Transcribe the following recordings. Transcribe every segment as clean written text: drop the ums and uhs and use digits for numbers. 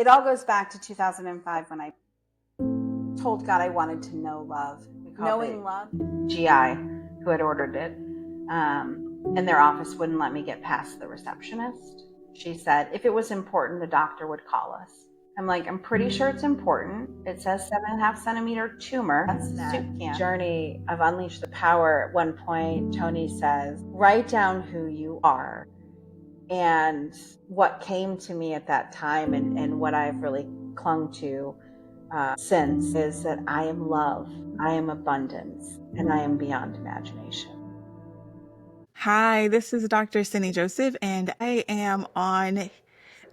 It all goes back to 2005 when I told God I wanted to know love. Knowing love. GI, who had ordered it, in their office wouldn't let me get past the receptionist. She said, if it was important, the doctor would call us. I'm like, I'm pretty sure it's important. It says 7.5 centimeter tumor. That's a soup can. Journey of Unleash the Power. At one point, Tony says, write down who you are. And what came to me at that time and what I've really clung to since is that I am love, I am abundance, and I am beyond imagination. Hi, this is Dr. Cindy Joseph, and I am on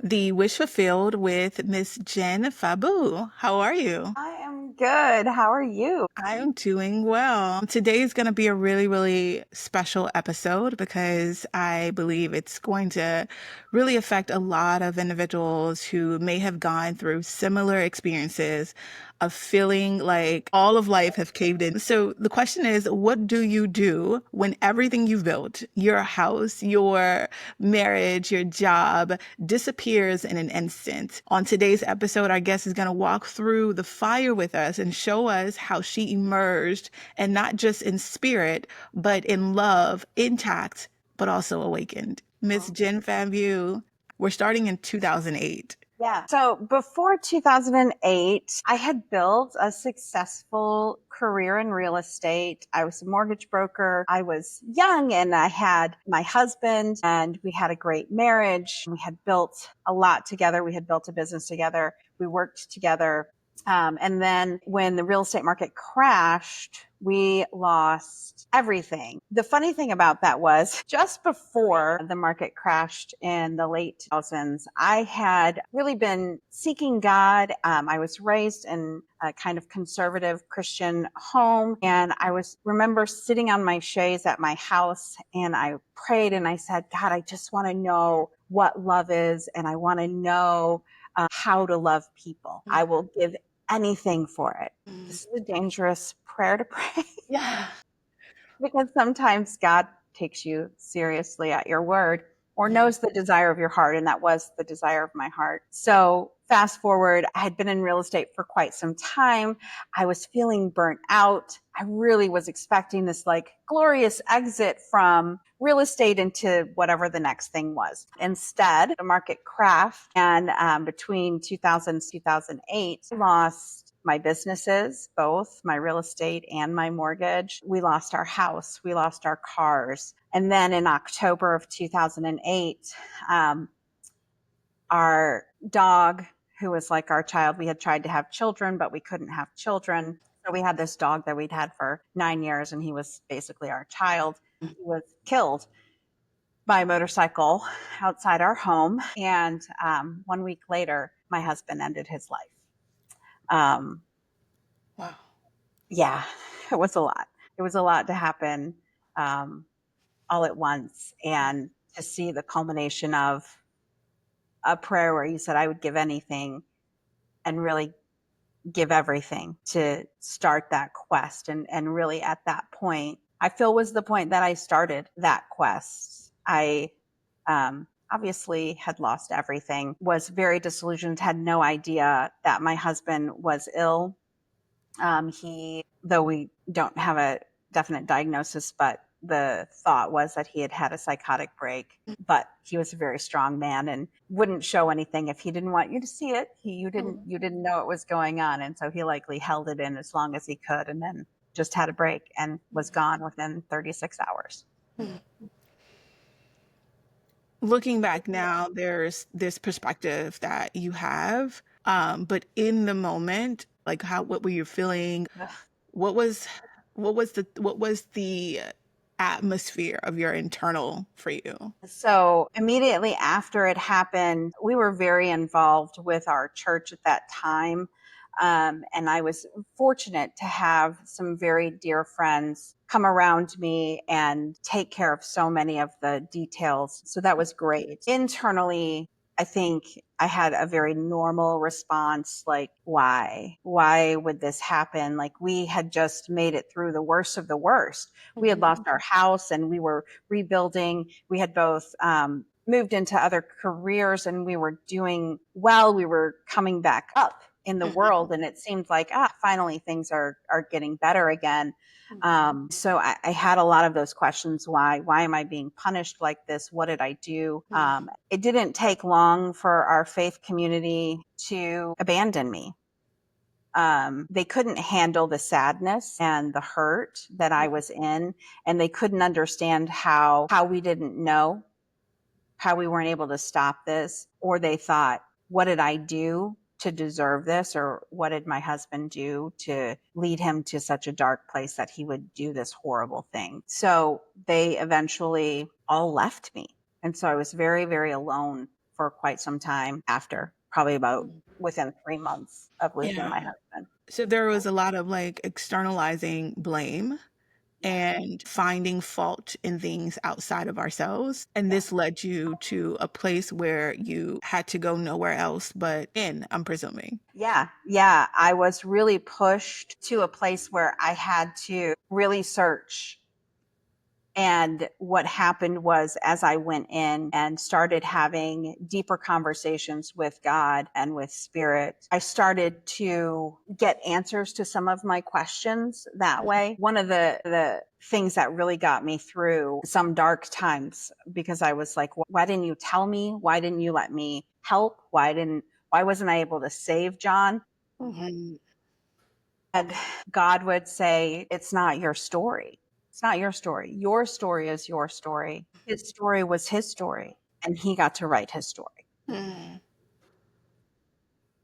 the Wish Fulfilled with Miss Jenn Fabu. How are you? I am good. How are you? I am doing well. Today is going to be a really, really special episode because I believe it's going to really affect a lot of individuals who may have gone through similar experiences of feeling like all of life have caved in. So the question is, what do you do when everything you've built, your house, your marriage, your job, disappears in an instant? On today's episode, our guest is going to walk through the fire with us and show us how she emerged, and not just in spirit, but in love, intact, but also awakened. Miss Jenn Fabu, we're starting in 2008. Yeah. So before 2008, I had built a successful career in real estate. I was a mortgage broker. I was young and I had my husband and we had a great marriage. We had built a lot together. We had built a business together. We worked together. And then when the real estate market crashed, we lost everything. The funny thing about that was just before the market crashed in the late 2000s, I had really been seeking God. I was raised in a kind of conservative Christian home. And remember sitting on my chaise at my house and I prayed and I said, God, I just want to know what love is. And I want to know how to love people. I will give anything for it. This is a dangerous prayer to pray. Yeah. Because sometimes God takes you seriously at your word or knows the desire of your heart. And that was the desire of my heart. So fast forward, I had been in real estate for quite some time. I was feeling burnt out. I really was expecting this like glorious exit from real estate into whatever the next thing was. Instead, the market crashed. And between 2000 and 2008, I lost my businesses, both my real estate and my mortgage. We lost our house. We lost our cars. And then in October of 2008, our dog, who was like our child, we had tried to have children, but we couldn't have children. So we had this dog that we'd had for 9 years, and he was basically our child. He was killed by a motorcycle outside our home. And 1 week later, my husband ended his life. Wow. Yeah, it was a lot. It was a lot to happen all at once, and to see the culmination of a prayer where you said, I would give anything and really give everything to start that quest. And really at that point, I feel was the point that I started that quest. I obviously had lost everything, was very disillusioned, had no idea that my husband was ill. Though we don't have a definite diagnosis, but the thought was that he had had a psychotic break, but he was a very strong man and wouldn't show anything if he didn't want you to see it. You didn't know it was going on. And so he likely held it in as long as he could and then just had a break and was gone within 36 hours. Looking back now, there's this perspective that you have, but in the moment, like what were you feeling? What was the atmosphere of your internal for you? So immediately after it happened, we were very involved with our church at that time. And I was fortunate to have some very dear friends come around me and take care of so many of the details. So that was great. Internally, I think I had a very normal response, like, why? Why would this happen? Like, we had just made it through the worst of the worst. We had lost our house and we were rebuilding. We had both moved into other careers and we were doing well. We were coming back up in the world, and it seemed like finally things are getting better again. So I had a lot of those questions. Why am I being punished like this? What did I do? It didn't take long for our faith community to abandon me. They couldn't handle the sadness and the hurt that I was in, and they couldn't understand how we didn't know, how we weren't able to stop this, or they thought, what did I do to deserve this? Or what did my husband do to lead him to such a dark place that he would do this horrible thing? So they eventually all left me. And so I was very, very alone for quite some time after, probably about within 3 months of losing my Yeah. husband. So there was a lot of like externalizing blame and finding fault in things outside of ourselves. And this led you to a place where you had to go nowhere else but in, I'm presuming. Yeah. Yeah. I was really pushed to a place where I had to really search. And what happened was, as I went in and started having deeper conversations with God and with spirit, I started to get answers to some of my questions that way. One of the things that really got me through some dark times, because I was like, why didn't you tell me? Why didn't you let me help? Why wasn't I able to save John? And God would say, it's not your story. It's not your story. Your story is your story. His story was his story, and he got to write his story. Mm.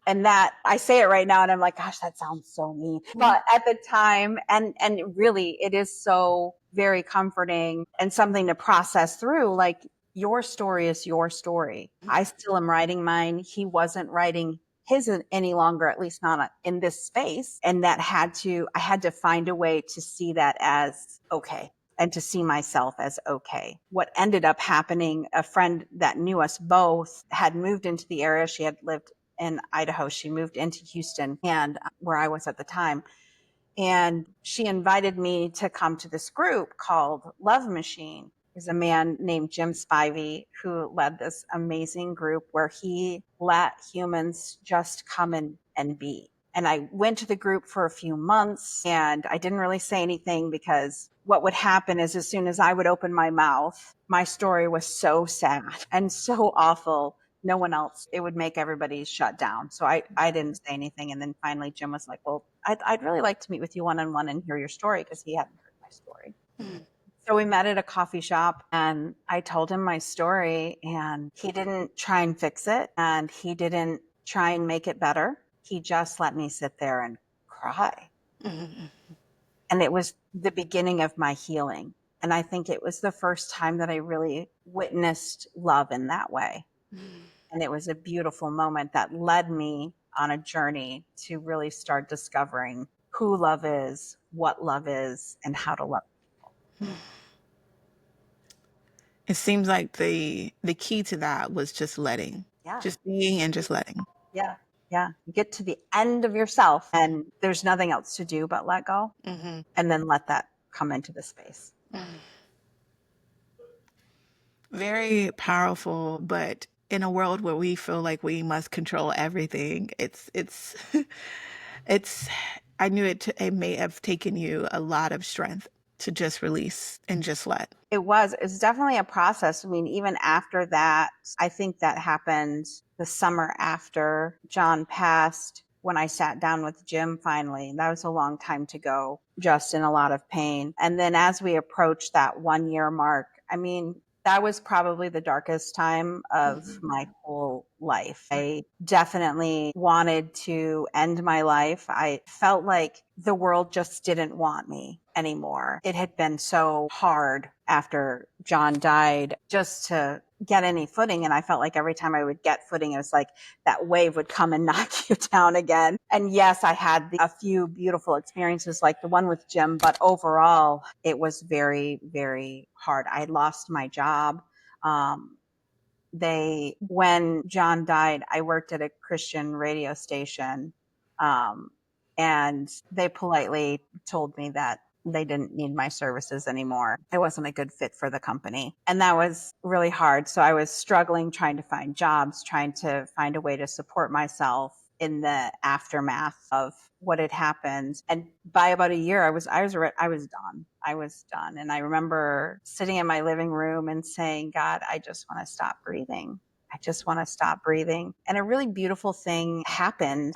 And that, I say it right now and I'm like, gosh, that sounds so mean. But at the time, and really, it is so very comforting and something to process through. Like, your story is your story. I still am writing mine. He wasn't writing his any longer, at least not in this space. And I had to find a way to see that as okay, and to see myself as okay. What ended up happening, a friend that knew us both had moved into the area. She had lived in Idaho. She moved into Houston, and where I was at the time. And she invited me to come to this group called Love Machine. There's a man named Jim Spivey who led this amazing group where he let humans just come and be. And I went to the group for a few months, and I didn't really say anything, because what would happen is, as soon as I would open my mouth, my story was so sad and so awful. No one else, it would make everybody shut down. So I didn't say anything. And then finally Jim was like, well, I'd really like to meet with you one-on-one and hear your story, because he hadn't heard my story. So we met at a coffee shop, and I told him my story, and he didn't try and fix it, and he didn't try and make it better. He just let me sit there and cry. And it was the beginning of my healing. And I think it was the first time that I really witnessed love in that way. And it was a beautiful moment that led me on a journey to really start discovering who love is, what love is, and how to love people. It seems like the key to that was just letting, Yeah. just being and just letting. Yeah. Yeah. You get to the end of yourself and there's nothing else to do but let go, and then let that come into the space. Very powerful, but in a world where we feel like we must control everything, it's it's I knew it may have taken you a lot of strength to just release and just let. It's definitely a process. I mean, even after that, I think that happened the summer after John passed, when I sat down with Jim finally. That was a long time to go, just in a lot of pain. And then as we approached that 1 year mark, I mean, that was probably the darkest time of my whole life. I definitely wanted to end my life. I felt like the world just didn't want me anymore. It had been so hard after John died just to get any footing. And I felt like every time I would get footing, it was like that wave would come and knock you down again. And yes, I had a few beautiful experiences like the one with Jim, but overall, it was very, very hard. I lost my job. When John died, I worked at a Christian radio station. And they politely told me that they didn't need my services anymore. I wasn't a good fit for the company. And that was really hard. So I was struggling, trying to find jobs, trying to find a way to support myself in the aftermath of what had happened. And by about a year, I was done. I was done. And I remember sitting in my living room and saying, God, I just want to stop breathing. I just want to stop breathing. And a really beautiful thing happened.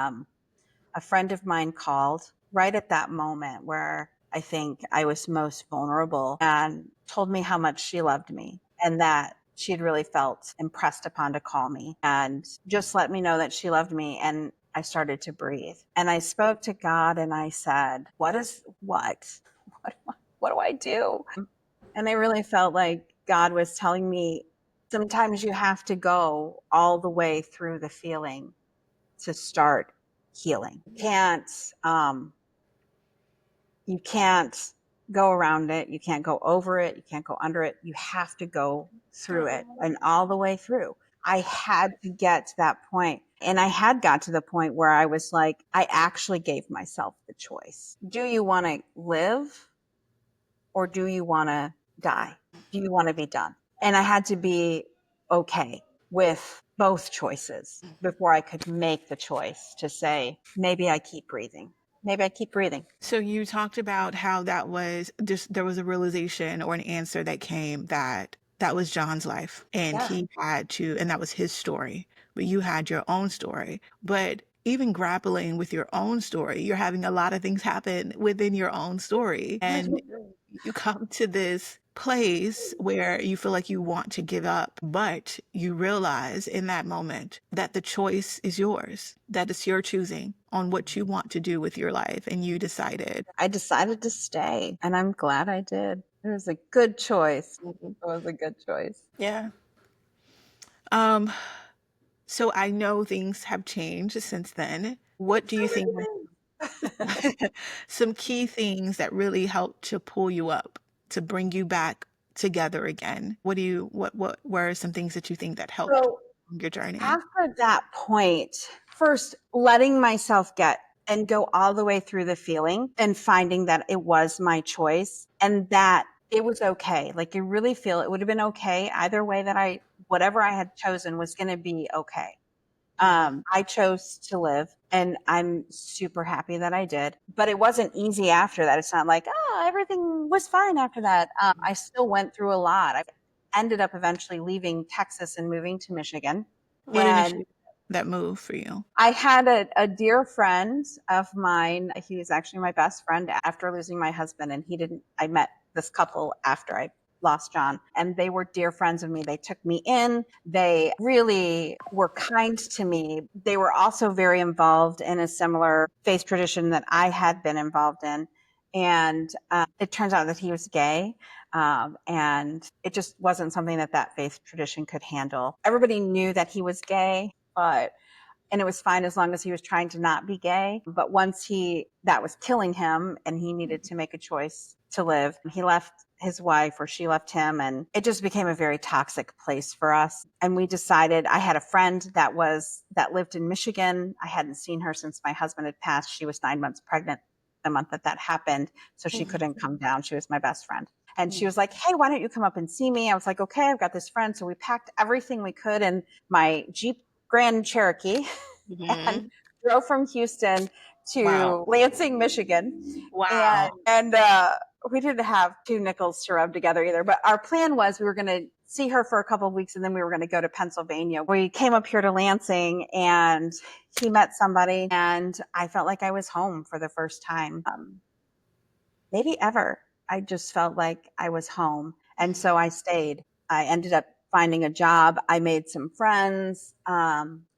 A friend of mine called right at that moment where I think I was most vulnerable and told me how much she loved me and that she'd really felt impressed upon to call me and just let me know that she loved me. And I started to breathe and I spoke to God and I said, what do I do? And I really felt like God was telling me sometimes you have to go all the way through the feeling to start healing. You can't go around it. You can't go over it. You can't go under it. You have to go through it and all the way through. I had to get to that point. And I had got to the point where I was like, I actually gave myself the choice. Do you want to live or do you want to die? Do you want to be done? And I had to be okay with both choices before I could make the choice to say, maybe I keep breathing. Maybe I keep breathing. So you talked about how that was just, there was a realization or an answer that came that that was John's life and Yeah. he had to, and that was his story, but you had your own story. But even grappling with your own story, you're having a lot of things happen within your own story. And you come to this place where you feel like you want to give up, but you realize in that moment that the choice is yours, that it's your choosing on what you want to do with your life. And you decided. I decided to stay and I'm glad I did. It was a good choice. It was a good choice. Yeah. So I know things have changed since then. What do you think some key things that really helped to pull you up, to bring you back together again? What were some things that you think that helped So on your journey? after that point, first letting myself get and go all the way through the feeling and finding that it was my choice and that it was okay. Like you really feel it would have been okay either way that whatever I had chosen was going to be okay. I chose to live and I'm super happy that I did, but it wasn't easy after that. It's not like, oh, everything was fine after that. I still went through a lot. I ended up eventually leaving Texas and moving to Michigan. What And initiated that move for you? I had a dear friend of mine. He was actually my best friend after losing my husband. And I met this couple after I lost John and they were dear friends of me. They took me in. They really were kind to me. They were also very involved in a similar faith tradition that I had been involved in. And it turns out that he was gay. And it just wasn't something that faith tradition could handle. Everybody knew that he was gay, and it was fine as long as he was trying to not be gay. But once that was killing him and he needed to make a choice to live, he left his wife or she left him and it just became a very toxic place for us. And we decided, I had a friend that lived in Michigan. I hadn't seen her since my husband had passed. She was 9 months pregnant the month that happened. So she couldn't come down. She was my best friend. And she was like, hey, why don't you come up and see me? I was like, okay, I've got this friend. So we packed everything we could in my Jeep Grand Cherokee and Mhm. drove from Houston Wow. to Lansing, Michigan. Wow. And we didn't have two nickels to rub together either. But our plan was we were going to see her for a couple of weeks and then we were going to go to Pennsylvania. We came up here to Lansing and he met somebody and I felt like I was home for the first time. Maybe ever. I just felt like I was home. And so I stayed. I ended up finding a job. I made some friends.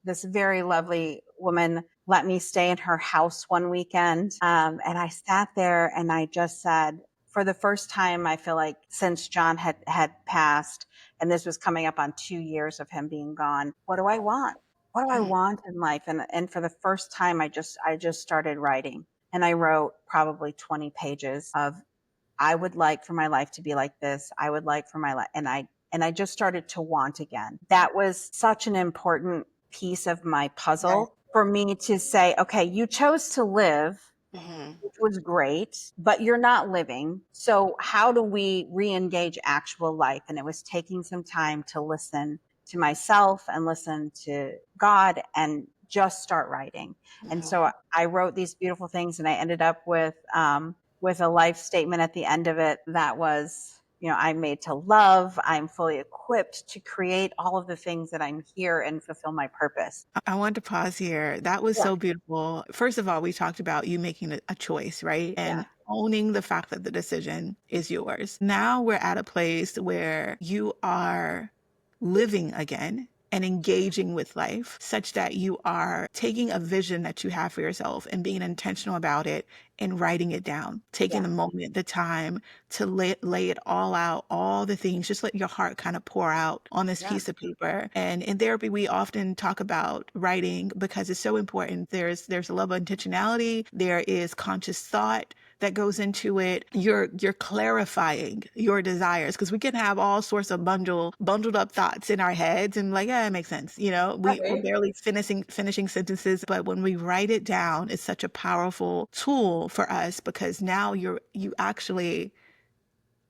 This very lovely woman let me stay in her house one weekend. And I sat there and I just said, for the first time, I feel like since John had passed, and this was coming up on 2 years of him being gone, what do I want? What do I want in life? And for the first time, I just started writing. And I wrote probably 20 pages of, I would like for my life to be like this. I would like for my life. And I just started to want again. That was such an important piece of my puzzle for me to say, okay, you chose to live Mhm. which was great, but you're not living. So how do we re-engage actual life? And it was taking some time to listen to myself and listen to God and just start writing. And Mhm. so I wrote these beautiful things, and I ended up with a life statement at the end of it that was, I'm made to love. I'm fully equipped to create all of the things that I'm here and fulfill my purpose. I want to pause here. That was Yeah. so beautiful. First of all, we talked about you making a choice, right? Yeah. And owning the fact that the decision is yours. Now we're at a place where you are living again and engaging with life such that you are taking a vision that you have for yourself and being intentional about it and writing it down, taking Yeah. the moment, the time to lay it all out, all the things, just let your heart kind of pour out on this Yeah. piece of paper. And in therapy, we often talk about writing because it's so important. There's a level of intentionality, there is conscious thought that goes into it. You're clarifying your desires because we can have all sorts of bundled up thoughts in our heads and like, yeah, it makes sense. We're Right. barely finishing sentences, but when we write it down, it's such a powerful tool for us because now you actually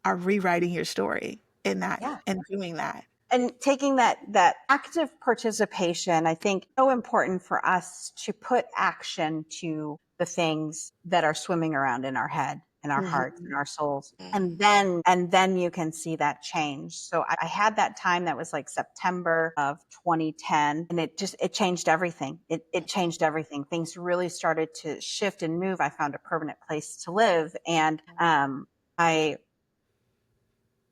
are rewriting your story in that Yeah. and doing that. And taking that active participation, I think so important for us to put action to the things that are swimming around in our head, in our hearts, in Mhm. our souls. Mhm. And then you can see that change. So I had that time that was like September of 2010, and it changed everything. It changed everything. Things really started to shift and move. I found a permanent place to live, and I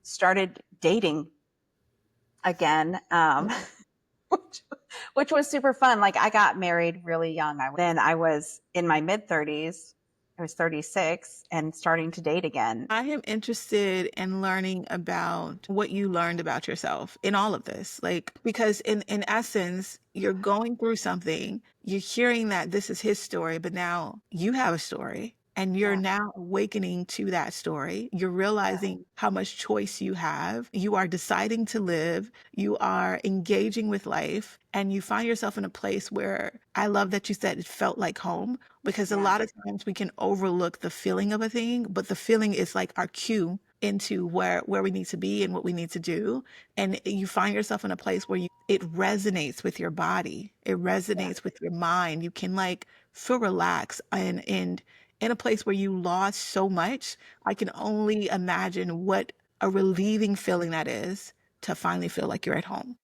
started dating again. which, which was super fun. Like, I got married really young. Then I was in my mid 30s. I was 36 and starting to date again. I am interested in learning about what you learned about yourself in all of this. Like, because in essence, you're going through something, you're hearing that this is his story, but now you have a story and you're Yeah. now awakening to that story. You're Yeah. realizing how much choice you have. You are deciding to live. You are engaging with life and you find yourself in a place where I love that you said it felt like home because a Yeah. lot of times we can overlook the feeling of a thing, but the feeling is like our cue into where we need to be and what we need to do. And you find yourself in a place where it resonates with your body, it Yeah. resonates with your mind. You can like feel relaxed and in a place where you lost so much. I can only imagine what a relieving feeling that is to finally feel like you're at home.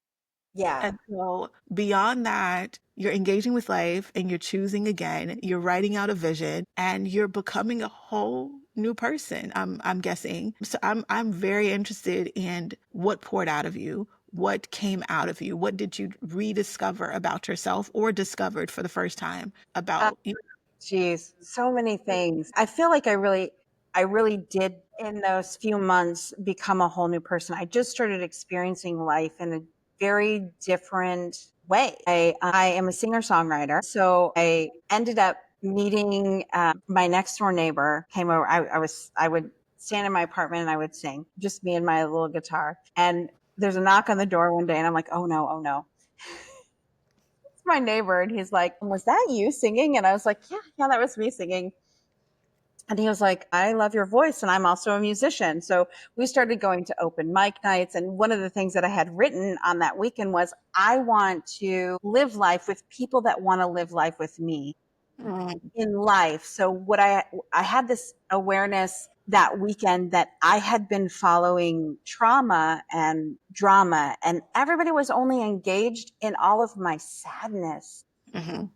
Yeah. And so beyond that, you're engaging with life and you're choosing again, you're writing out a vision and you're becoming a whole new person, I'm guessing. So I'm very interested in what poured out of you, what came out of you, what did you rediscover about yourself or discovered for the first time Uh, about you? Geez, so many things. I feel like I really did in those few months become a whole new person. I just started experiencing life in a very different way. I am a singer songwriter, so I ended up meeting my next door neighbor. Came over. I would stand in my apartment and I would sing, just me and my little guitar. And there's a knock on the door one day, and I'm like, oh no, oh no, my neighbor, and he's like, was that you singing? And I was like, yeah, that was me singing. And he was like, I love your voice, and I'm also a musician. So we started going to open mic nights. And one of the things that I had written on that weekend was, I want to live life with people that want to live life with me Mm, in life. So I had this awareness that weekend that I had been following trauma and drama, and everybody was only engaged in all of my sadness, mhm,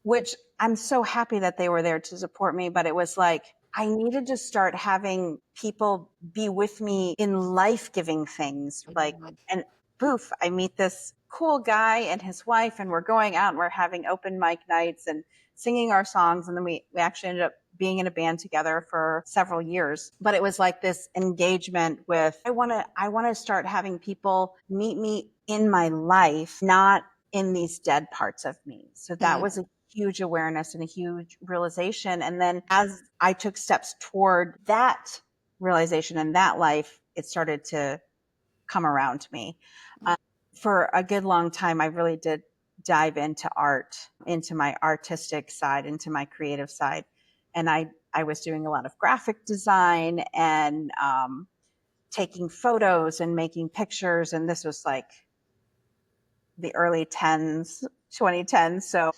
which I'm so happy that they were there to support me. But it was like, I needed to start having people be with me in life giving things. Like, mhm, and boof, I meet this cool guy and his wife, and we're going out and we're having open mic nights and singing our songs. And then we actually ended up being in a band together for several years. But it was like this engagement with, I want to start having people meet me in my life, not in these dead parts of me. So that mhm, was a huge awareness and a huge realization. And then as I took steps toward that realization and that life, it started to come around me. Uh, for a good long time, I really did dive into art, into my artistic side, into my creative side. And I was doing a lot of graphic design and taking photos and making pictures. And this was like the early 2010s. So,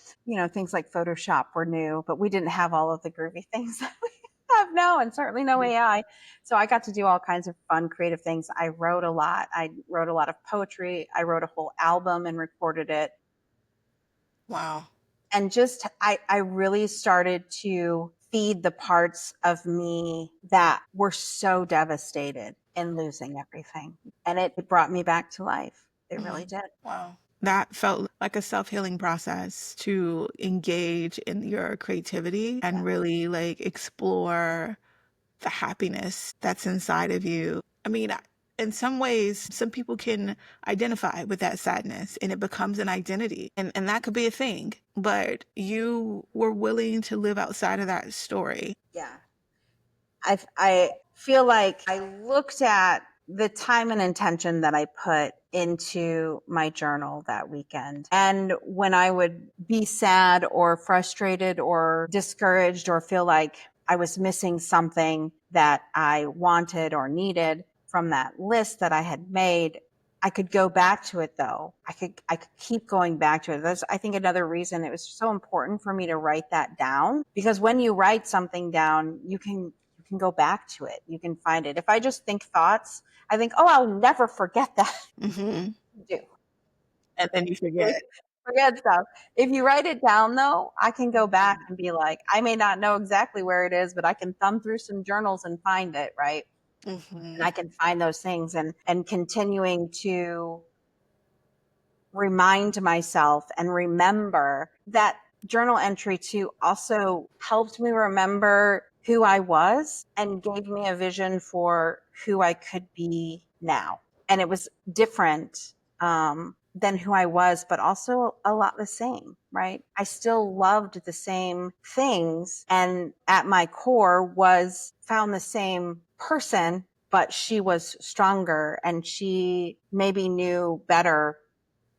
things like Photoshop were new, but we didn't have all of the groovy things that we have now, and certainly no AI. So I got to do all kinds of fun, creative things. I wrote a lot. I wrote a lot of poetry. I wrote a whole album and recorded it. Wow. And I really started to feed the parts of me that were so devastated in losing everything. And it brought me back to life. It really did. Wow. That felt like a self-healing process to engage in your creativity and really like explore the happiness that's inside of you. I mean, in some ways, some people can identify with that sadness and it becomes an identity. And that could be a thing. But you were willing to live outside of that story. Yeah. I feel like I looked at the time and intention that I put into my journal that weekend. And when I would be sad or frustrated or discouraged or feel like I was missing something that I wanted or needed from that list that I had made, I could go back to it though. I could keep going back to it. That's, I think, another reason it was so important for me to write that down, because when you write something down, you can go back to it. You can find it. If I just think thoughts, I think, oh, I'll never forget that. Mm-hmm. You do. And then you forget. Forget stuff. If you write it down though, I can go back and be like, I may not know exactly where it is, but I can thumb through some journals and find it, right? And Mm-hmm. I can find those things, and continuing to remind myself and remember that journal entry too also helped me remember who I was and gave me a vision for who I could be now. And it was different than who I was, but also a lot the same, right? I still loved the same things, and at my core was found the same person, but she was stronger and she maybe knew better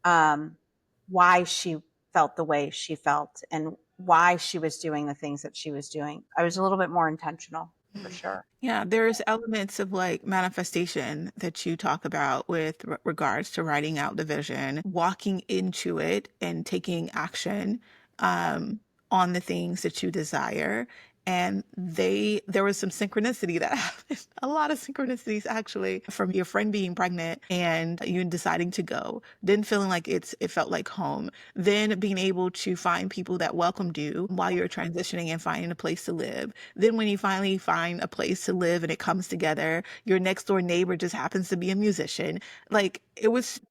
why she felt the way she felt and why she was doing the things that she was doing. I was a little bit more intentional for sure. Yeah, there's elements of like manifestation that you talk about with regards to writing out the vision, walking into it and taking action on the things that you desire. And there was some synchronicity that happened, a lot of synchronicities actually, from your friend being pregnant and you deciding to go, then feeling like it felt like home, then being able to find people that welcomed you while you're transitioning and finding a place to live. Then when you finally find a place to live and it comes together, your next door neighbor just happens to be a musician. Like it was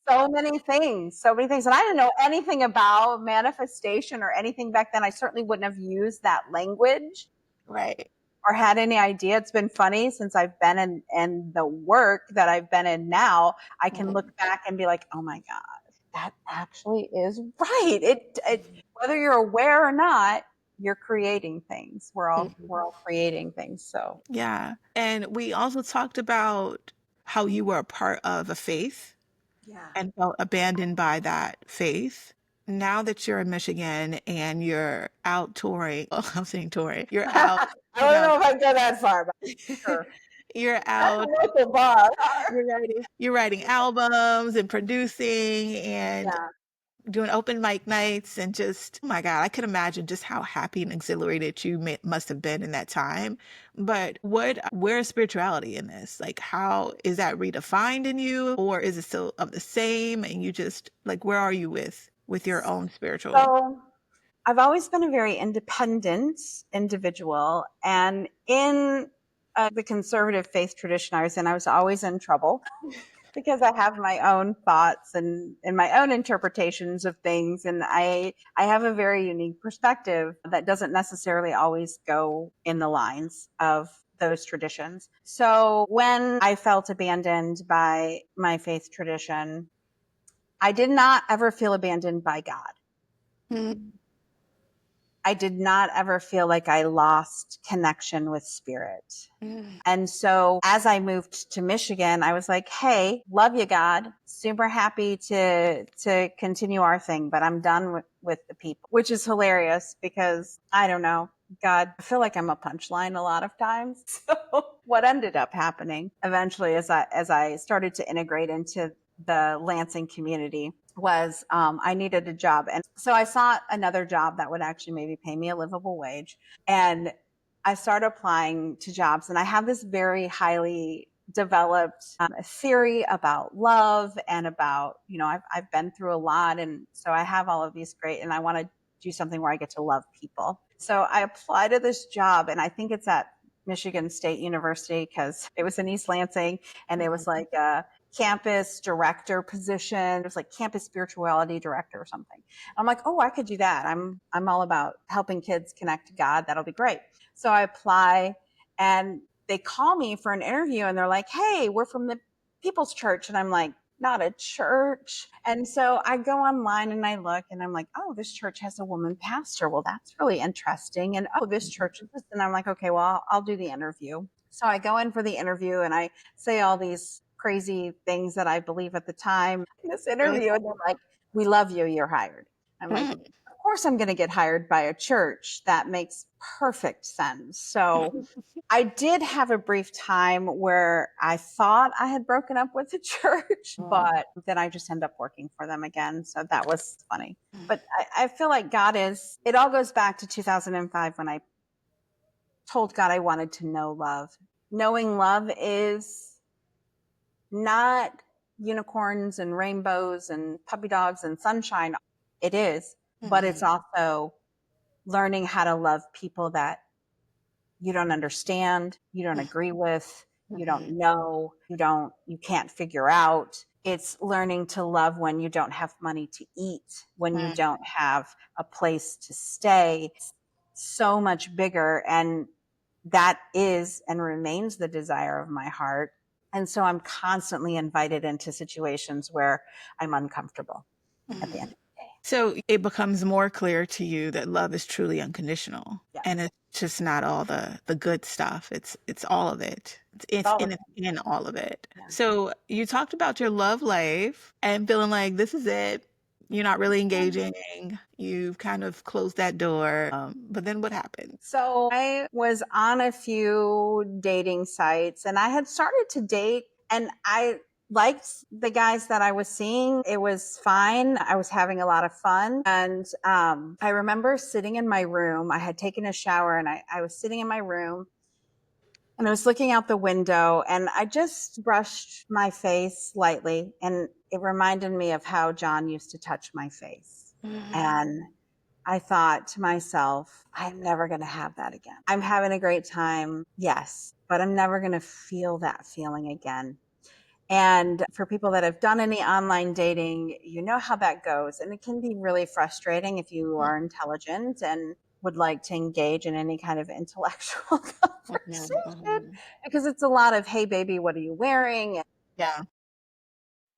So many things, so many things. And I didn't know anything about manifestation or anything back then. I certainly wouldn't have used that language right. or had any idea. It's been funny since I've been in the work that I've been in now. I can look back and be like, oh my God, that actually is right. Whether you're aware or not, you're creating things. We're all creating things. So Yeah. And we also talked about how you were a part of a faith yeah. and felt abandoned by that faith. Now that you're in Michigan and you're out touring, oh, I'm saying touring, you're out, I you don't know, know if I go that far, but sure. you're That's a out, local bar. you're writing albums and producing and Yeah. doing open mic nights and just, oh my God, I could imagine just how happy and exhilarated you must have been in that time. But where's spirituality in this? Like, how is that redefined in you, or is it still of the same? And you just like, where are you with your own spiritual? So I've always been a very independent individual, and in the conservative faith tradition I was in, I was always in trouble because I have my own thoughts and my own interpretations of things, and I have a very unique perspective that doesn't necessarily always go in the lines of those traditions. So when I felt abandoned by my faith tradition, I did not ever feel abandoned by God. Mm. I did not ever feel like I lost connection with spirit. And so as I moved to Michigan, I was like, hey, love you, God. Super happy to continue our thing, but I'm done with the people, which is hilarious because I don't know. God, I feel like I'm a punchline a lot of times. So what ended up happening eventually as I started to integrate into the Lansing community was I needed a job. And so I sought another job that would actually maybe pay me a livable wage. And I started applying to jobs, and I have this very highly developed theory about love and about, I've been through a lot. And so I have all of these great, and I want to do something where I get to love people. So I applied to this job, and I think it's at Michigan State University because it was in East Lansing, and it was like a campus director position. It was like campus spirituality director or something. I'm like, oh, I could do that. I'm all about helping kids connect to God. That'll be great. So I apply, and they call me for an interview, and they're like, hey, we're from the People's Church. And I'm like, not a church. And so I go online and I look, and I'm like, oh, this church has a woman pastor. Well, that's really interesting. And oh, this church is this. And I'm like, okay, well, I'll do the interview. So I go in for the interview, and I say all these crazy things that I believe at the time in this interview. And they're like, we love you. You're hired. I'm like, of course I'm going to get hired by a church. That makes perfect sense. So I did have a brief time where I thought I had broken up with the church, but then I just ended up working for them again. So that was funny. But I feel like it all goes back to 2005 when I told God I wanted to know love. Knowing love is not unicorns and rainbows and puppy dogs and sunshine. It is, but it's also learning how to love people that you don't understand, you don't agree with, you don't know, you can't figure out. It's learning to love when you don't have money to eat, when you don't have a place to stay. It's so much bigger. And that is and remains the desire of my heart. And so I'm constantly invited into situations where I'm uncomfortable at the end of the day. So it becomes more clear to you that love is truly unconditional, Yes. and it's just not all the good stuff. It's all of it. It's All of in all of it. Yeah. So you talked about your love life and feeling like this is it. You're not really engaging. You've kind of closed that door. But then what happened? So I was on a few dating sites, and I had started to date, and I liked the guys that I was seeing. It was fine. I was having a lot of fun. And I remember sitting in my room. I had taken a shower, and I was sitting in my room, and I was looking out the window, and I just brushed my face lightly. And it reminded me of how John used to touch my face. And I thought to myself, I'm never going to have that again. I'm having a great time. Yes, but I'm never going to feel that feeling again. And for people that have done any online dating, you know how that goes. And it can be really frustrating if you are intelligent and would like to engage in any kind of intellectual conversation, because it's a lot of, hey, baby, what are you wearing? Yeah.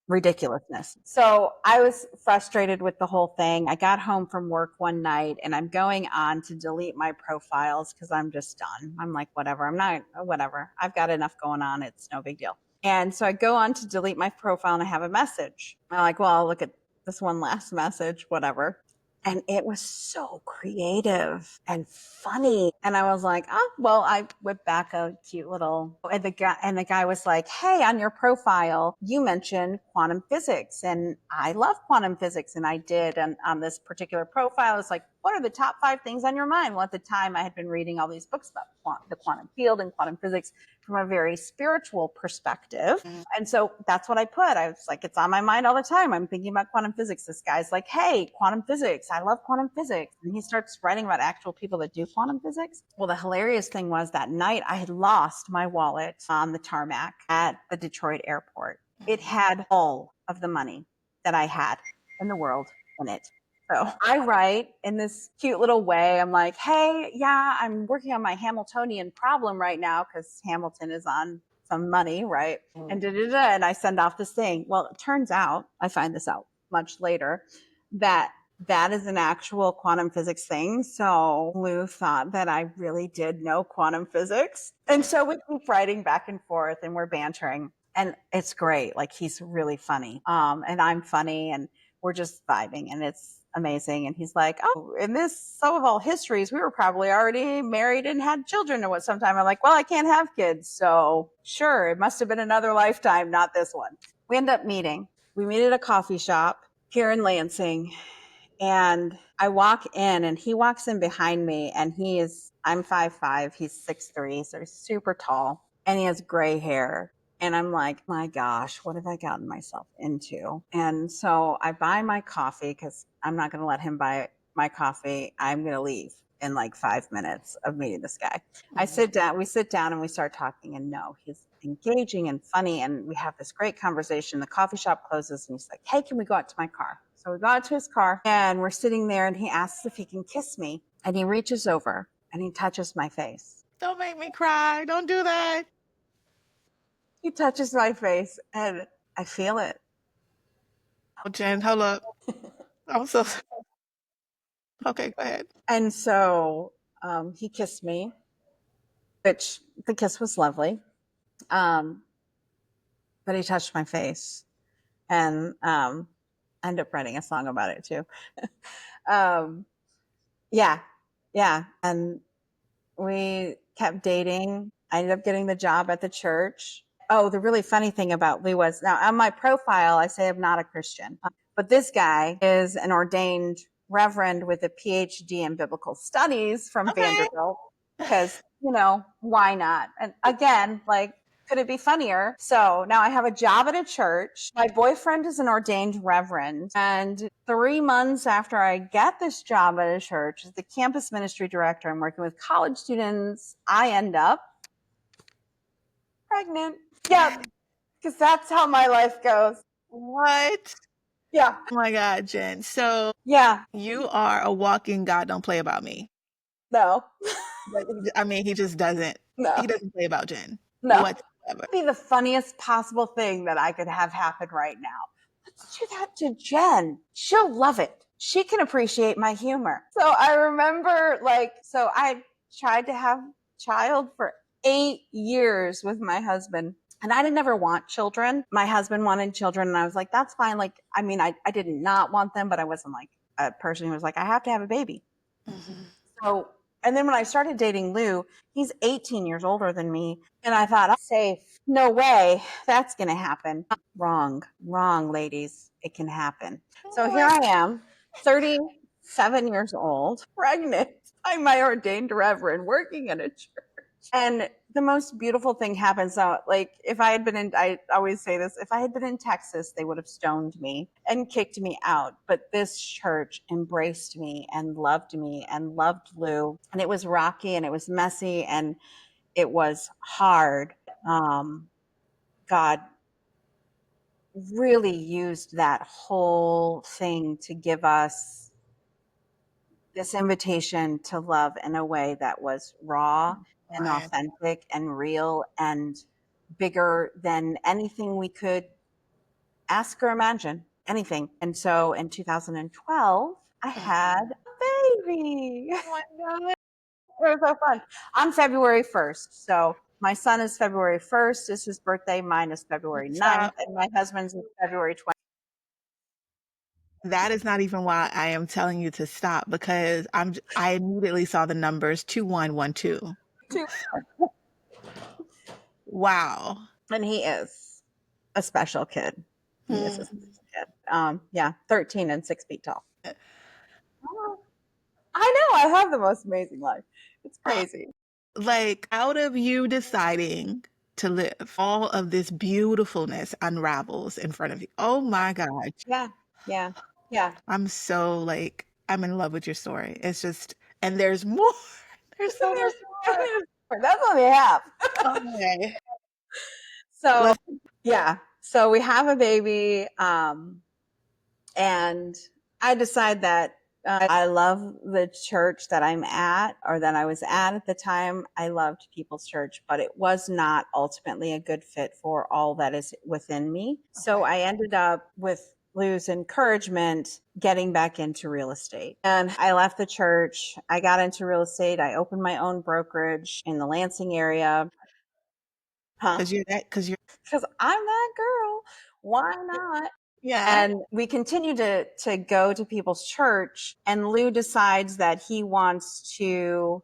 Ridiculousness. So I was frustrated with the whole thing. I got home from work one night, and I'm going on to delete my profiles because I'm just done. I'm like, whatever. Whatever. I've got enough going on. It's no big deal. And so I go on to delete my profile, and I have a message. I'm like, well, I'll look at this one last message, whatever. And it was so creative and funny. And I was like, oh, well, I whipped back a cute little, and the guy was like, hey, on your profile, you mentioned quantum physics. And I love quantum physics. And I did. And on this particular profile, it's like, what are the top 5 things on your mind? Well, at the time I had been reading all these books about the quantum field and quantum physics from a very spiritual perspective. And so that's what I put. I was like, it's on my mind all the time. I'm thinking about quantum physics. This guy's like, hey, quantum physics. I love quantum physics. And he starts writing about actual people that do quantum physics. Well, the hilarious thing was that night I had lost my wallet on the tarmac at the Detroit airport. It had all of the money that I had in the world in it. So I write in this cute little way. I'm like, hey, yeah, I'm working on my Hamiltonian problem right now because Hamilton is on some money, right? And and I send off this thing. Well, it turns out, I find this out much later, that that is an actual quantum physics thing. So Lou thought that I really did know quantum physics. And so we keep writing back and forth and we're bantering. And it's great. Like he's really funny. And I'm funny and we're just vibing and it's amazing. And he's like, oh, in this some of all histories, we were probably already married and had children at sometime. I'm like, well, I can't have kids. So sure, it must have been another lifetime, not this one. We end up meeting. We meet at a coffee shop here in Lansing. And I walk in and he walks in behind me and I'm 5'5", he's 6'3", so he's super tall and he has gray hair. And I'm like, my gosh, what have I gotten myself into? And so I buy my coffee because I'm not going to let him buy my coffee. I'm going to leave in like 5 minutes of meeting this guy. We sit down and we start talking and no, he's engaging and funny. And we have this great conversation. The coffee shop closes and he's like, hey, can we go out to my car? So we go out to his car and we're sitting there and he asks if he can kiss me and he reaches over and he touches my face. Don't make me cry. Don't do that. He touches my face and I feel it. Oh, Jenn, hold up. I'm so okay, go ahead. And so he kissed me, which the kiss was lovely. But he touched my face and I ended up writing a song about it too. Yeah. And we kept dating. I ended up getting the job at the church. Oh, the really funny thing about Lou was now on my profile, I say I'm not a Christian, but this guy is an ordained reverend with a PhD in biblical studies from Vanderbilt because, why not? And again, like, could it be funnier? So now I have a job at a church. My boyfriend is an ordained reverend. And 3 months after I get this job at a church as the campus ministry director, I'm working with college students. I end up pregnant. Yeah, because that's how my life goes. What? Yeah. Oh my God, Jenn. So Yeah. you are a walking God don't play about me. No. I mean, he just doesn't. No. He doesn't play about Jenn. No. Whatsoever. It'd be the funniest possible thing that I could have happen right now. Let's do that to Jenn. She'll love it. She can appreciate my humor. So I remember I tried to have a child for 8 years with my husband. And I didn't ever want children. My husband wanted children and I was like, that's fine. Like, I mean, I did not want them, but I wasn't like a person who was like, I have to have a baby. Mm-hmm. So, and then when I started dating Lou, he's 18 years older than me. And I thought, I'm safe. No way. That's going to happen. Wrong, ladies. It can happen. So here I am, 37 years old, pregnant by my ordained reverend, working in a church. And the most beautiful thing happens. So, like, if I had been I always say this, if I had been in Texas, they would have stoned me and kicked me out. But this church embraced me and loved Lou. And it was rocky and it was messy and it was hard. God really used that whole thing to give us this invitation to love in a way that was raw and authentic and real and bigger than anything we could ask or imagine, anything. And so in 2012, I had a baby. Oh my God. It was so fun. On February 1st. So my son is February 1st. Is his birthday. Mine is February 9th. And my husband's is February 20th. That is not even why I am telling you to stop because I immediately saw the numbers 2112. Wow. And he is a special kid. He is a special kid. 13 and 6 feet tall. I know. I have the most amazing life. It's crazy. Like, out of you deciding to live, all of this beautifulness unravels in front of you. Oh my God. Yeah. I'm in love with your story. It's just, and there's more. There's so much more. That's what we have. Okay. So, so we have a baby. And I decide that I love the church that I'm at or that I was at the time. I loved People's Church, but it was not ultimately a good fit for all that is within me. Okay. So I ended up with Lou's encouragement, getting back into real estate. And I left the church. I got into real estate. I opened my own brokerage in the Lansing area. Huh? Because you're Because I'm that girl. Why not? yeah. And we continue to go to people's church, and Lou decides that he wants to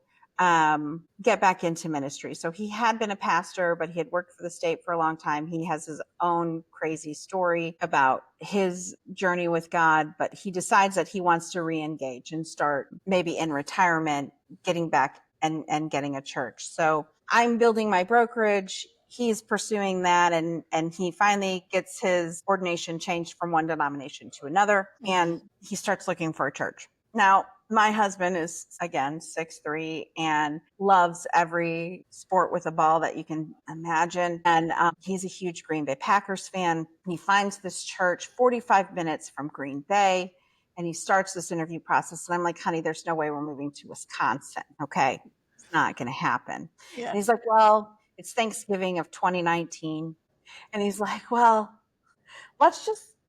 get back into ministry. So he had been a pastor, but he had worked for the state for a long time. He has his own crazy story about his journey with God, but he decides that he wants to re-engage and start maybe in retirement, getting back and getting a church. So I'm building my brokerage. He's pursuing that, and he finally gets his ordination changed from one denomination to another, and he starts looking for a church. Now, my husband is, again, 6'3" and loves every sport with a ball that you can imagine. And he's a huge Green Bay Packers fan. He finds this church 45 minutes from Green Bay, and he starts this interview process. And I'm like, honey, there's no way we're moving to Wisconsin. Okay. It's not going to happen. And Yeah. he's like, well, it's Thanksgiving of 2019. And he's like, well,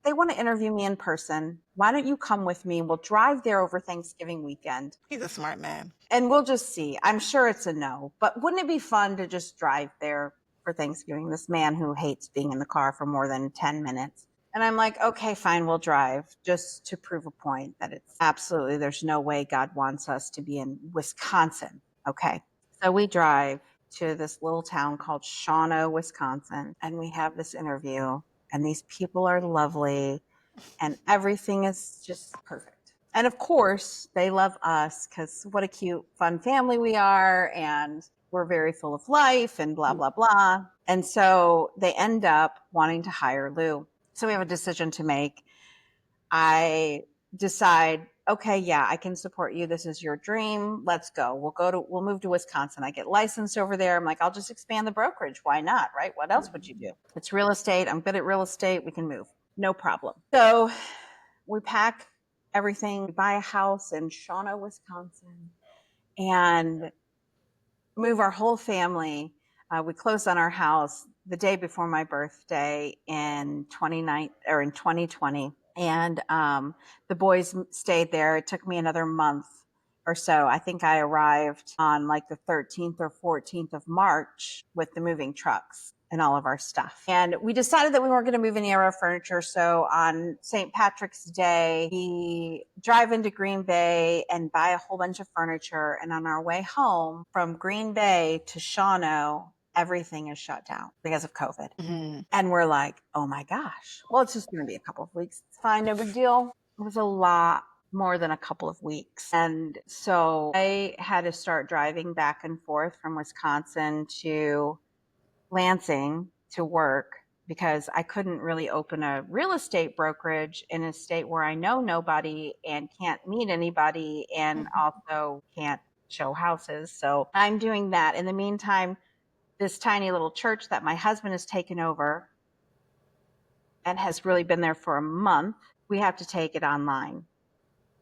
they want to interview me in person. Why don't you come with me? We'll drive there over Thanksgiving weekend He's a smart man. and we'll just see. I'm sure it's a no, but wouldn't it be fun to just drive there for Thanksgiving? This man who hates being in the car for more than 10 minutes. And I'm like, okay, fine, we'll drive just to prove a point that it's absolutely, there's no way God wants us to be in Wisconsin. Okay. So we drive to this little town called Shawano, Wisconsin, and we have this interview, and these people are lovely, and everything is just perfect. And of course, they love us because what a cute, fun family we are, and we're very full of life and blah, blah, blah. And so they end up wanting to hire Lou. So we have a decision to make. I decide, okay, yeah, I can support you. This is your dream. Let's go. We'll move to Wisconsin. I get licensed over there. I'm like, I'll just expand the brokerage. Why not? Right? What else would you do? It's real estate. I'm good at real estate. We can move. No problem. So we pack everything, we buy a house in Shawano, Wisconsin, and move our whole family. We closed on our house the day before my birthday in 2020. And the boys stayed there. It took me another month or so. I think I arrived on like the 13th or 14th of March with the moving trucks and all of our stuff. And we decided that we weren't going to move any of our furniture. So on St. Patrick's Day, we drive into Green Bay and buy a whole bunch of furniture. And on our way home from Green Bay to Shawano, everything is shut down because of COVID. Mm-hmm. And we're like, oh my gosh, well, it's just going to be a couple of weeks. It's fine. No big deal. It was a lot more than a couple of weeks. And so I had to start driving back and forth from Wisconsin to Lansing to work because I couldn't really open a real estate brokerage in a state where I know nobody and can't meet anybody and also can't show houses. So I'm doing that. In the meantime, this tiny little church that my husband has taken over and has really been there for a month, we have to take it online.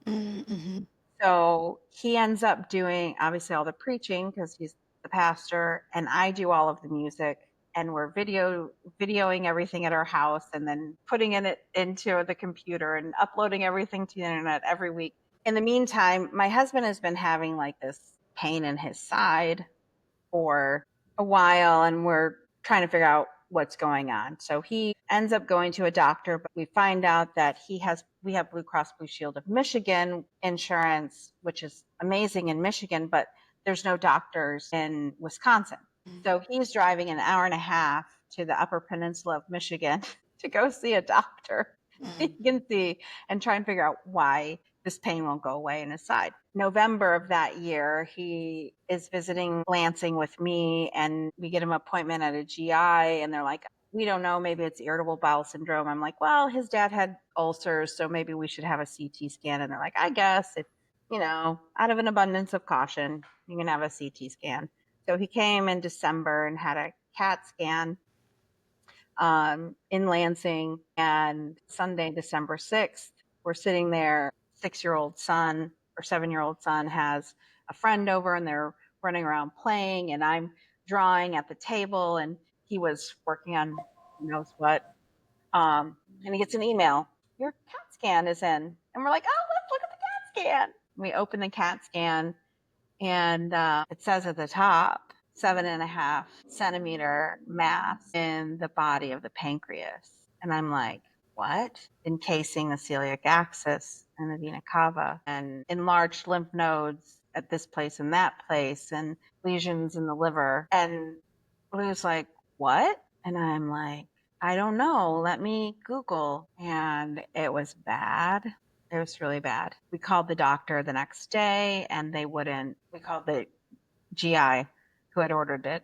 Mm-hmm. So he ends up doing obviously all the preaching because he's the pastor, and I do all of the music. And we're videoing everything at our house and then putting it into the computer and uploading everything to the internet every week. In the meantime, my husband has been having like this pain in his side for a while, and we're trying to figure out what's going on. So he ends up going to a doctor, but we find out that we have Blue Cross Blue Shield of Michigan insurance, which is amazing in Michigan, but there's no doctors in Wisconsin. So he's driving an hour and a half to the Upper Peninsula of Michigan to go see a doctor. You can see and try and figure out why this pain won't go away in his side. November of that year, he is visiting Lansing with me, and we get him an appointment at a GI, and they're like, we don't know, maybe it's irritable bowel syndrome. I'm like, well, his dad had ulcers, so maybe we should have a CT scan. And they're like, I guess if, out of an abundance of caution, you can have a CT scan. So he came in December and had a CAT scan in Lansing. And Sunday, December 6th, we're sitting there. 6-year-old son or 7-year-old son has a friend over, and they're running around playing. And I'm drawing at the table, and he was working on who knows what. And he gets an email. your CAT scan is in. And we're like, oh, let's look at the CAT scan. We open the CAT scan, and it says at the top, 7.5 centimeter mass in the body of the pancreas. And I'm like, what? Encasing the celiac axis and the vena cava, and enlarged lymph nodes at this place and that place, and lesions in the liver. And it was like, what? And I'm like, I don't know. Let me Google. And it was bad. It was really bad. We called the doctor the next day, and they wouldn't. We called the GI who had ordered it,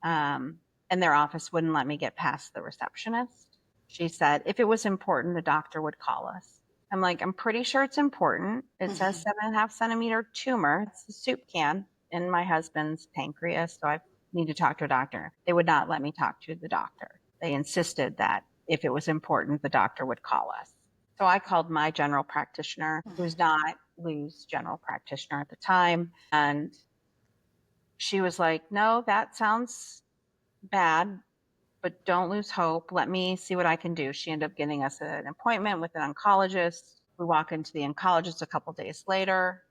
and their office wouldn't let me get past the receptionist. She said if it was important, the doctor would call us. I'm like, I'm pretty sure it's important. It says 7.5 centimeter tumor. It's a soup can in my husband's pancreas, so I need to talk to a doctor. They would not let me talk to the doctor. They insisted that if it was important, the doctor would call us. So I called my general practitioner, who's not Lou's general practitioner at the time, and she was like, no, that sounds bad, but don't lose hope. Let me see what I can do. She ended up getting us an appointment with an oncologist. We walk into the oncologist a couple days later,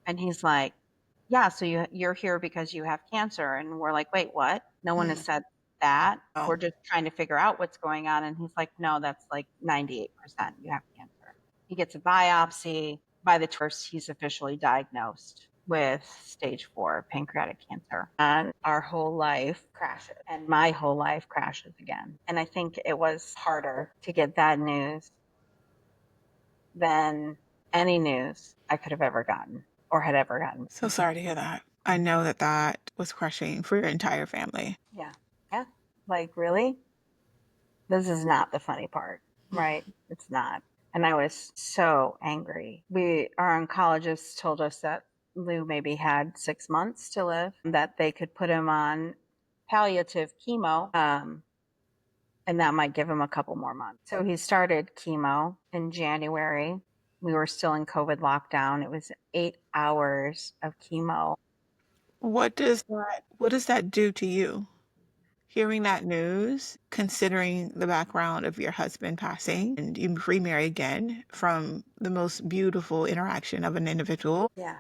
and he's like, yeah, so you're here because you have cancer. And we're like, wait, what? No one has said that. Oh. We're just trying to figure out what's going on. And he's like, no, that's like 98%. You have cancer. He gets a biopsy. By the first, he's officially diagnosed with stage 4 pancreatic cancer. And our whole life crashes. And my whole life crashes again. And I think it was harder to get that news than any news I could have ever gotten or had ever gotten. So sorry to hear that. I know that that was crushing for your entire family. Yeah. Yeah. Like, really? This is not the funny part, right? It's not. And I was so angry. Our oncologist told us that Lou maybe had 6 months to live, that they could put him on palliative chemo, and that might give him a couple more months. So he started chemo in January. We were still in COVID lockdown. It was 8 hours of chemo. What does that do to you? Hearing that news, considering the background of your husband passing and you remarry again from the most beautiful interaction of an individual. Yeah.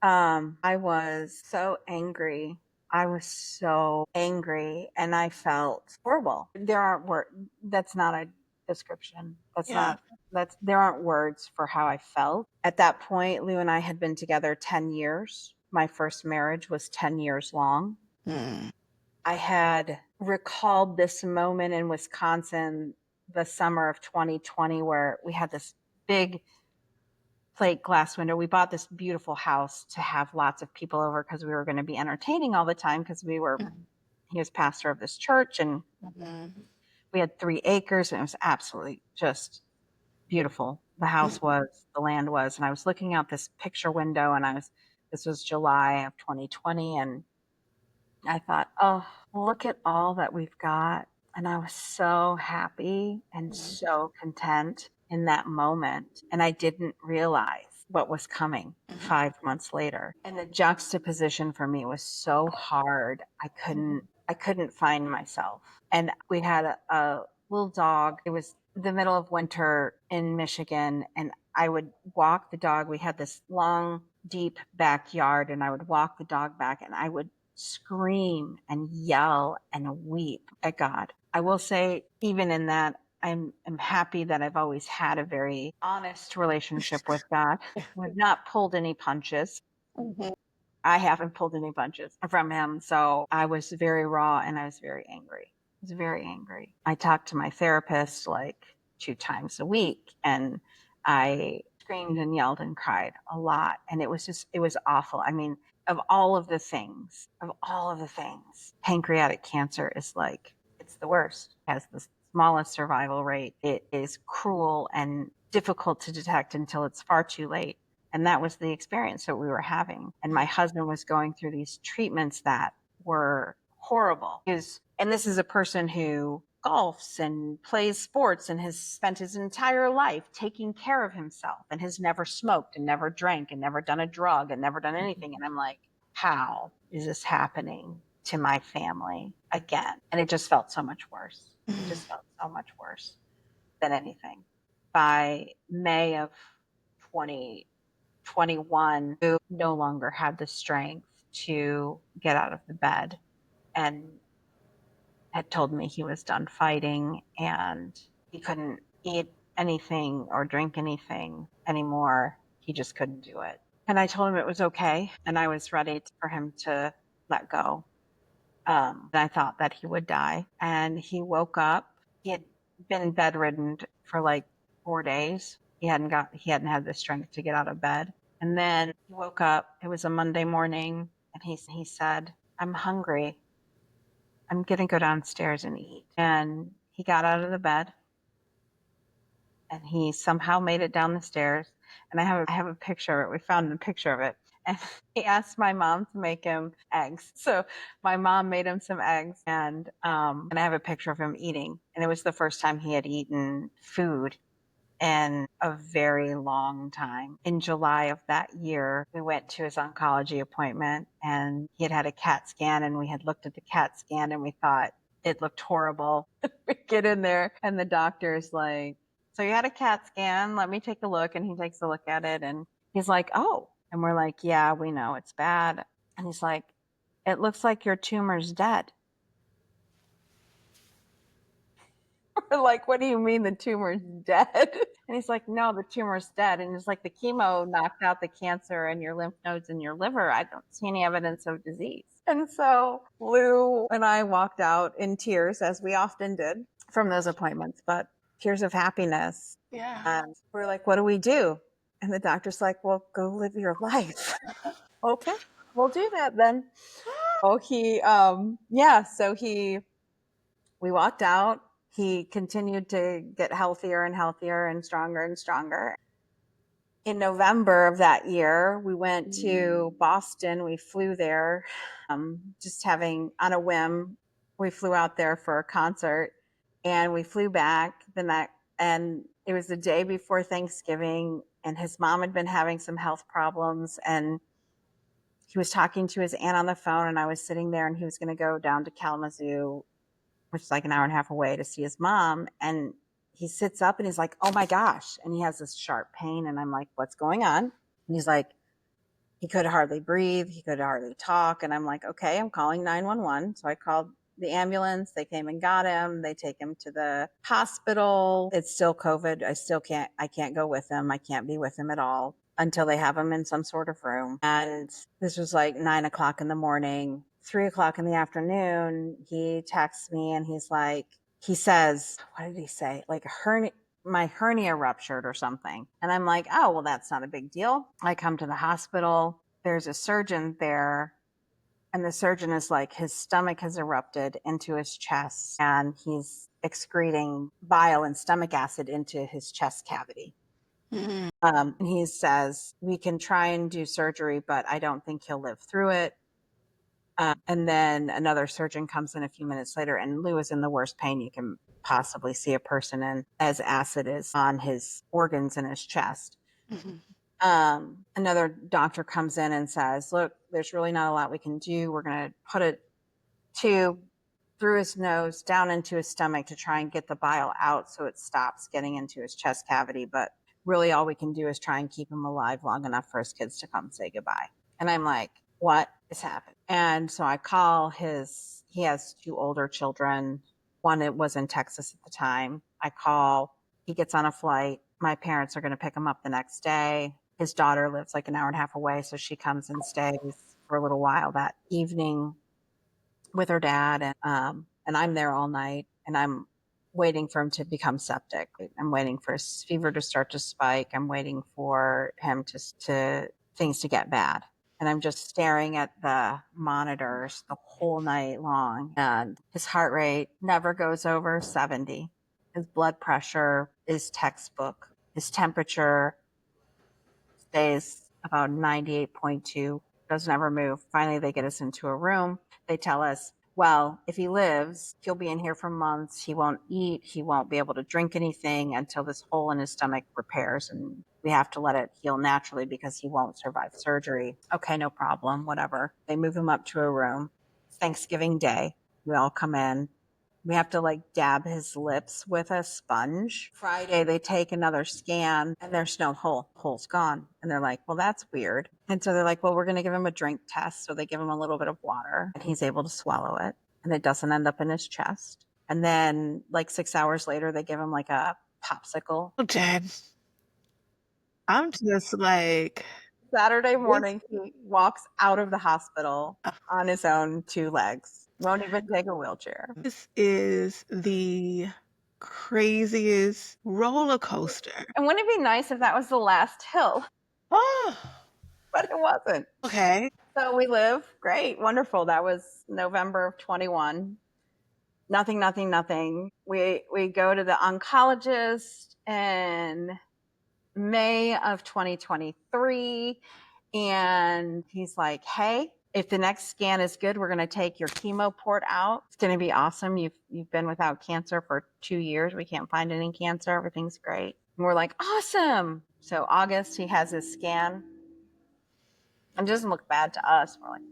I was so angry. I was so angry, and I felt horrible. There aren't words. That's not a description. Yeah. There aren't words for how I felt. At that point, Lou and I had been together 10 years. My first marriage was 10 years long. Mm. I had recalled this moment in Wisconsin, the summer of 2020, where we had this big plate glass window. We bought this beautiful house to have lots of people over because we were going to be entertaining all the time because he was pastor of this church, and we had 3 acres, and it was absolutely just beautiful. The house was, the land was, and I was looking out this picture window, and this was July of 2020, and I thought, oh, look at all that we've got. And I was so happy and so content in that moment. And I didn't realize what was coming 5 months later. And the juxtaposition for me was so hard. I couldn't find myself. And we had a little dog. It was the middle of winter in Michigan, and I would walk the dog. We had this long, deep backyard, and I would walk the dog back, and I would scream and yell and weep at God. I will say, even in that, I'm happy that I've always had a very honest relationship with God. We've not pulled any punches. I haven't pulled any punches from him. So I was very raw, and I was very angry. I was very angry. I talked to my therapist like 2 times a week, and I screamed and yelled and cried a lot. And it was awful. I mean, of all of the things, pancreatic cancer is like, it's the worst. It has the smallest survival rate. It is cruel and difficult to detect until it's far too late. And that was the experience that we were having. And my husband was going through these treatments that were horrible. And this is a person who golfs and plays sports and has spent his entire life taking care of himself and has never smoked and never drank and never done a drug and never done anything. And I'm like, how is this happening to my family again? And it just felt so much worse. It just felt so much worse than anything. by May of 2021, Lou no longer had the strength to get out of the bed and had told me he was done fighting and he couldn't eat anything or drink anything anymore. He just couldn't do it. And I told him it was okay and I was ready for him to let go. And I thought that he would die. And he woke up. He had been bedridden for like 4 days. He hadn't had the strength to get out of bed. And then he woke up. It was a Monday morning, and he said, "I'm hungry. I'm gonna go downstairs and eat." And he got out of the bed, and he somehow made it down the stairs. And I have a picture of it. We found a picture of it. And he asked my mom to make him eggs. So my mom made him some eggs, and I have a picture of him eating. And it was the first time he had eaten food in a very long time. In July of that year, we went to his oncology appointment, and he had had a CAT scan, and we had looked at the CAT scan, and we thought it looked horrible. We get in there, and the doctor's like, "So you had a CAT scan. Let me take a look." And he takes a look at it, and he's like, "Oh." And we're like, "Yeah, we know it's bad." And he's like, "It looks like your tumor's dead." We're like, "What do you mean the tumor's dead?" And he's like, "No, the tumor's dead." And it's like, "The chemo knocked out the cancer in your lymph nodes and your liver. I don't see any evidence of disease." And so Lou and I walked out in tears, as we often did from those appointments, but tears of happiness. Yeah. And we're like, "What do we do?" And the doctor's like, "Well, go live your life." Okay, we'll do that then. Oh, we walked out. He continued to get healthier and healthier and stronger and stronger. In November of that year, we went to Boston. We flew there, just having on a whim. We flew out there for a concert, and we flew back the night. And it was the day before Thanksgiving, and his mom had been having some health problems, and he was talking to his aunt on the phone, and I was sitting there, and he was going to go down to Kalamazoo, which is like an hour and a half away, to see his mom. And he sits up and he's like, "Oh my gosh." And he has this sharp pain. And I'm like, "What's going on?" And he's like, he could hardly breathe. He could hardly talk. And I'm like, "Okay, I'm calling 911." So I called the ambulance. They came and got him. They take him to the hospital. It's still COVID. I can't go with him. I can't be with him at all until they have him in some sort of room. And this was like 9 o'clock in the morning. 3 o'clock in the afternoon, he texts me and he says, what did he say? Like my hernia ruptured or something. And I'm like, "Oh, well, that's not a big deal." I come to the hospital. There's a surgeon there. And the surgeon is like, his stomach has erupted into his chest and he's excreting bile and stomach acid into his chest cavity. Mm-hmm. And he says, "We can try and do surgery, but I don't think he'll live through it." And then another surgeon comes in a few minutes later, and Lou is in the worst pain you can possibly see a person in, as acid is on his organs in his chest. Another doctor comes in and says, "Look, there's really not a lot we can do. We're going to put a tube through his nose down into his stomach to try and get the bile out so it stops getting into his chest cavity. But really, all we can do is try and keep him alive long enough for his kids to come say goodbye." And I'm like, "What is happening?" And so I call he has two older children. One was in Texas at the time. He gets on a flight. My parents are going to pick him up the next day. His daughter lives like an hour and a half away, so she comes and stays for a little while that evening with her dad. And I'm there all night, and I'm waiting for him to become septic. I'm waiting for his fever to start to spike. I'm waiting for him to things to get bad. And I'm just staring at the monitors the whole night long. And his heart rate never goes over 70. His blood pressure is textbook. His temperature stays about 98.2, doesn't ever move. Finally, they get us into a room. They tell us, "Well, if he lives, he'll be in here for months. He won't eat. He won't be able to drink anything until this hole in his stomach repairs. And we have to let it heal naturally because he won't survive surgery." Okay, no problem, whatever. They move him up to a room. Thanksgiving Day. We all come in. We have to like dab his lips with a sponge. Friday, they take another scan and there's no hole. Hole's gone. And they're like, well, that's weird. And so they're like, well, we're going to give him a drink test. So they give him a little bit of water and he's able to swallow it and it doesn't end up in his chest. And then like 6 hours later, they give him like a popsicle. Oh, Jen, I'm just like, Saturday this, morning, he walks out of the hospital on his own 2 legs. Won't even take a wheelchair. this is the craziest roller coaster. And wouldn't it be nice if that was the last hill? Oh, But it wasn't. okay. So we live. Great. Wonderful. That was November of 21. Nothing. We go to the oncologist in May of 2023. And he's like, hey, if the next scan is good, we're going to take your chemo port out. It's going to be awesome. You've been without cancer for 2 years. We can't find any cancer. Everything's great. And we're like, awesome. So August, he has his scan. It doesn't look bad to us. We're like,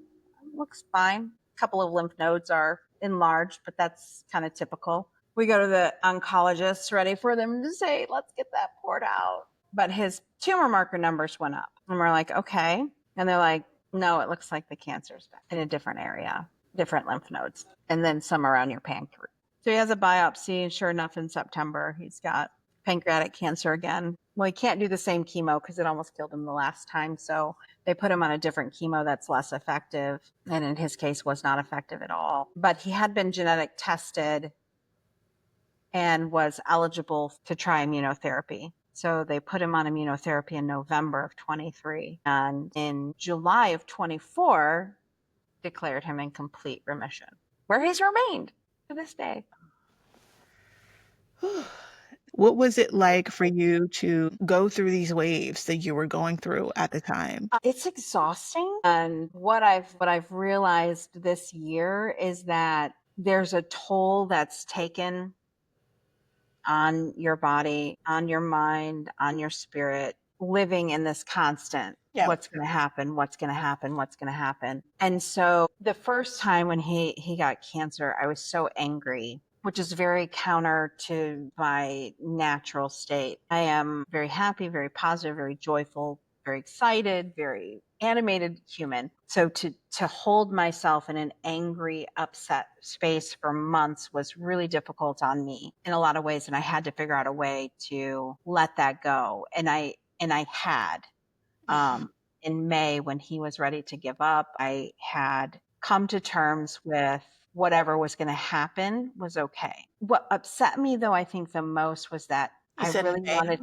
looks fine. A couple of lymph nodes are enlarged, but that's kind of typical. We go to the oncologist, ready for them to say, let's get that port out. But his tumor marker numbers went up. And we're like, okay. And they're like, no, it looks like the cancer's back in a different area, different lymph nodes, and then some around your pancreas. So he has a biopsy, and sure enough, in September, he's got pancreatic cancer again. Well, he can't do the same chemo because it almost killed him the last time. So they put him on a different chemo that's less effective, and in his case was not effective at all. But he had been genetic tested and was eligible to try immunotherapy. So they put him on immunotherapy in November of 23. And in July of 24, declared him in complete remission, where he's remained to this day. What was it like for you to go through these waves that you were going through at the time? It's exhausting. And what I've realized this year is that there's a toll that's taken on your body, on your mind, on your spirit, living in this constant, Yeah. what's going to happen, what's going to happen, what's going to happen. And so the first time when he got cancer, I was so angry, which is very counter to my natural state. I am very happy, very positive, very joyful, very excited, very animated human. So to hold myself in an angry, upset space for months was really difficult on me in a lot of ways. And I had to figure out a way to let that go. And I had, in May, when he was ready to give up, I had come to terms with whatever was going to happen was okay. What upset me, though, I think the most was that You I said really wanted,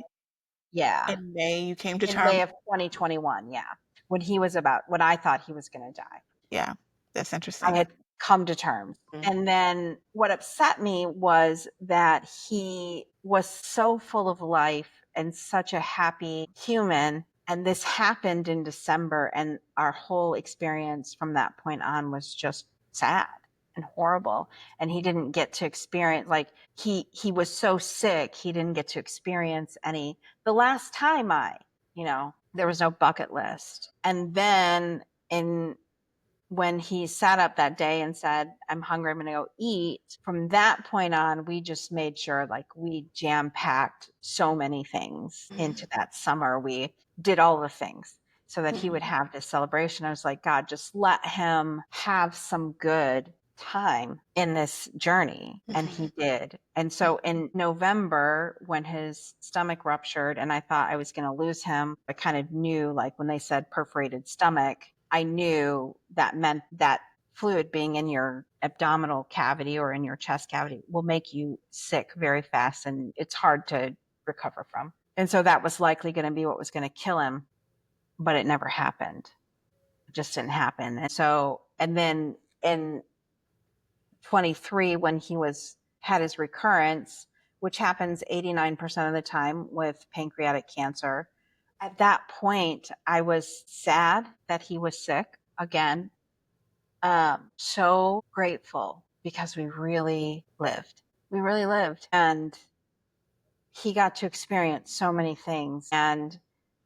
yeah, in May you came to in terms. May of 2021, yeah, when he was about, when I thought he was going to die. Yeah, that's I interesting. had come to terms. And then what upset me was that he was so full of life and such a happy human. And this happened in December, and our whole experience from that point on was just sad and horrible. And he didn't get to experience, like he was so sick, he didn't get to experience any. The last time there was no bucket list. And then when he sat up that day and said, I'm hungry, I'm going to go eat, from that point on, we just made sure like we jam packed so many things into that summer. We did all the things so that he would have this celebration. I was like, God, just let him have some good time in this journey. And he did. And so in November, when his stomach ruptured and I thought I was going to lose him, I kind of knew, like when they said perforated stomach, I knew that meant that fluid being in your abdominal cavity or in your chest cavity will make you sick very fast, and it's hard to recover from. And so that was likely going to be what was going to kill him, but it never happened. It just didn't happen. And then in 23, when he had his recurrence, which happens 89% of the time with pancreatic cancer, at that point, I was sad that he was sick again. So grateful because we really lived. We really lived. And he got to experience so many things. And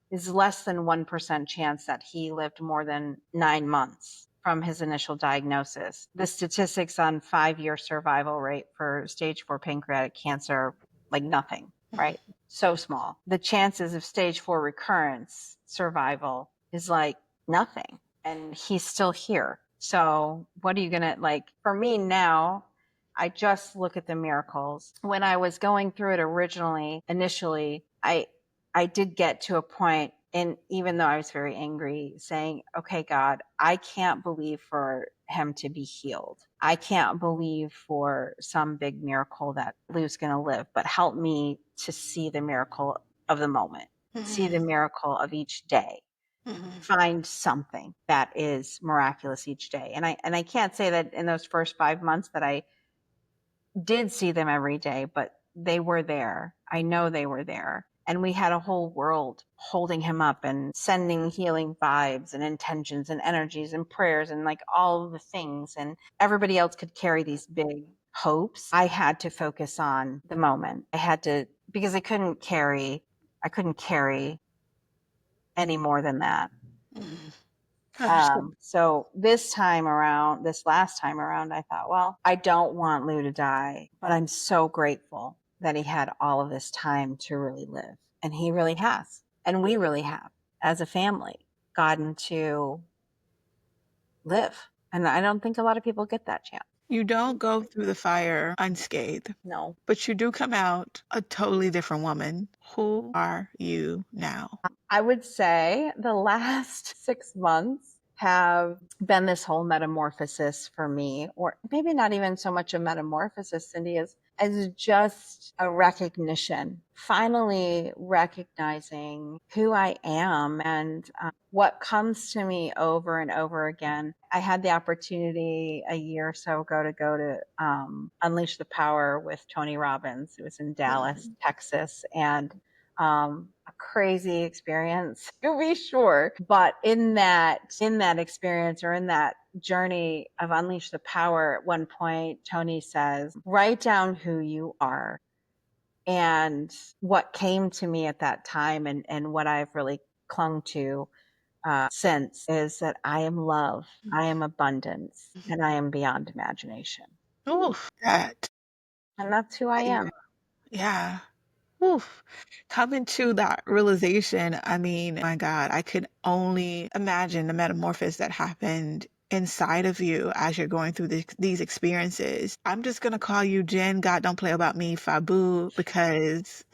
is less than 1% chance that he lived more than 9 months. from his initial diagnosis. The statistics on 5-year survival rate for stage 4 pancreatic cancer, like nothing, right? So small. The chances of stage 4 recurrence survival is like nothing. And he's still here. So what are you going to like? For me now, I just look at the miracles. When I was going through it initially, I did get to a point, and even though I was very angry, saying, okay, God, I can't believe for him to be healed. I can't believe for some big miracle that Lou's going to live, but help me to see the miracle of the moment, see the miracle of each day. Find something that is miraculous each day. And I can't say that in those first 5 months that I did see them every day, but they were there. I know they were there. And we had a whole world holding him up and sending healing vibes and intentions and energies and prayers and like all of the things. And everybody else could carry these big hopes. I had to focus on the moment. I had to, because I couldn't carry any more than that. So this last time around, I thought, well, I don't want Lou to die, but I'm so grateful that he had all of this time to really live. And he really has. And we really have, as a family, gotten to live. And I don't think a lot of people get that chance. You don't go through the fire unscathed, No. but you do come out a totally different woman. Who are you now? I would say the last 6 months have been this whole metamorphosis for me, or maybe not even so much a metamorphosis, Cindy, as just a recognition, finally recognizing who I am and what comes to me over and over again. I had the opportunity a year or so ago to go to Unleash the Power with Tony Robbins. It was in Dallas, Texas, and a crazy experience to be sure. But in that experience, or in that journey of Unleash the Power, at one point, Tony says, write down who you are. And what came to me at that time, and what I've really clung to since, is that I am love, I am abundance, and I am beyond imagination. Oh, that. And that's who I am. Yeah. Oof. Coming to that realization, I mean, my God, I could only imagine the metamorphosis that happened inside of you as you're going through these experiences. I'm just going to call you Jenn, God Don't Play About Me, Fabu, because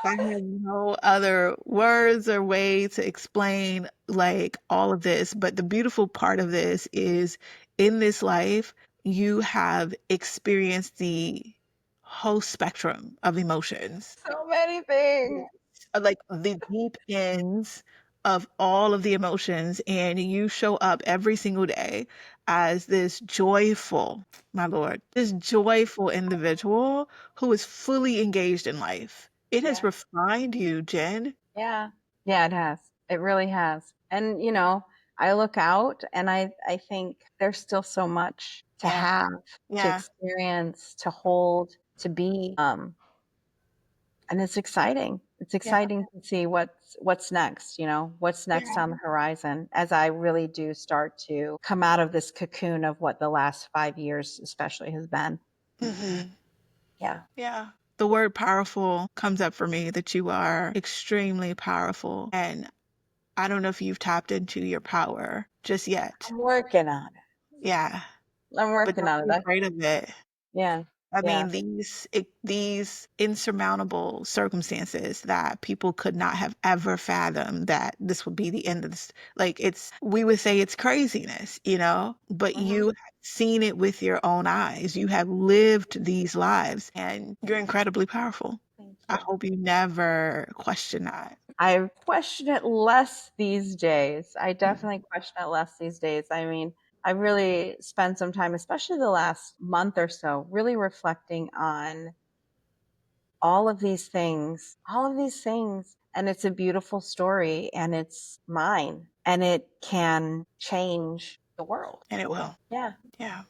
I have no other words or way to explain like all of this. But the beautiful part of this is, in this life, you have experienced the whole spectrum of emotions. So many things. Like the deep ends of all of the emotions, and you show up every single day as this joyful, my Lord, this joyful individual who is fully engaged in life. It has Yeah. refined you, Jenn. Yeah. Yeah, it has. It really has. And, I look out and I think there's still so much to Yeah. have, to Yeah. experience, to hold, to be. And it's exciting. It's Yeah. exciting to see what's next, what's next Yeah. on the horizon, as I really do start to come out of this cocoon of what the last 5 years especially has been. Mhm. Yeah. Yeah. The word powerful comes up for me, that you are extremely powerful. And I don't know if you've tapped into your power just yet. I'm working on it. Yeah. I'm But working don't on be it. afraid of it. Yeah. I Yeah. mean, these insurmountable circumstances that people could not have ever fathomed, that this would be the end of this. Like, we would say it's craziness, but you have seen it with your own eyes. You have lived these lives, and you're incredibly powerful. Thank I you. hope you never question that. I question it less these days. I definitely question it less these days. I mean, I really spent some time, especially the last month or so, really reflecting on all of these things, all of these things. And it's a beautiful story, and it's mine, and it can change the world. And it will. Yeah. Yeah.